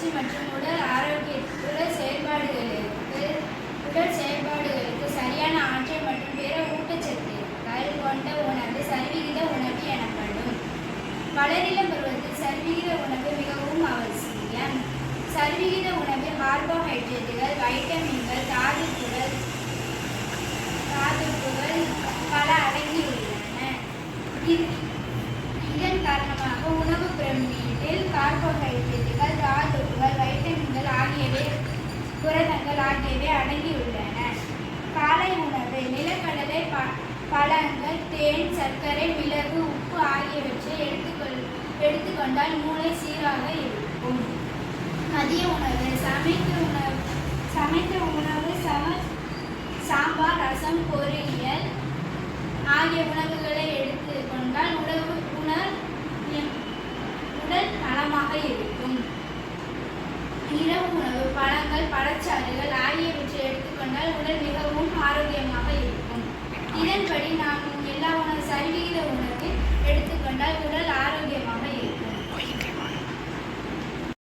வளர்ச்சி மற்றும் உடல் செயல்பாடுகளுக்கு சரியான ஆற்றல் மற்றும் பிற ஊட்டச்சத்துக்கள் கொண்ட உணவு சரிவிகித உணவு எனப்படும். வளரிளம் பருவத்தில் சரிவிகித உணவு மிகவும் அவசியம். சரிவிகித உணவில் கார்போஹைட்ரேட்டுகள், வைட்டமின்கள், தாதுப்புகள் பல அடங்கியுள்ளன. இதன் காரணமாக உணவு பிரமிடில் கார்போஹைட்ரேட்டுகள், தாதுப்புகள், வைட்டமின்கள் ஆகியவை புரதங்கள் ஆகியவை அடங்கியுள்ளன. காலை உணவு நிலக்கடலை, பழங்கள், தேன், சர்க்கரை, மிளகு, உப்பு ஆகியவற்றை எடுத்துக்கொண்டால் மூளை சீராக இருக்கும். மதிய உணவு சமைத்த உணவு சாம்பார், ரசம், பொரியல் ஆகிய உணவுகளை எடுத்துக்கொண்டால் உடல் நலமாக இருக்கும். இரவு உணவு பழங்கள், பழச்சாறுகள் ஆகியவற்றை எடுத்துக்கொண்டால் உடல் மிகவும் ஆரோக்கியமாக இருக்கும். இதன்படி நாம் எல்லா சரிவிகித உணவு எடுத்துக்கொண்டால் உடல்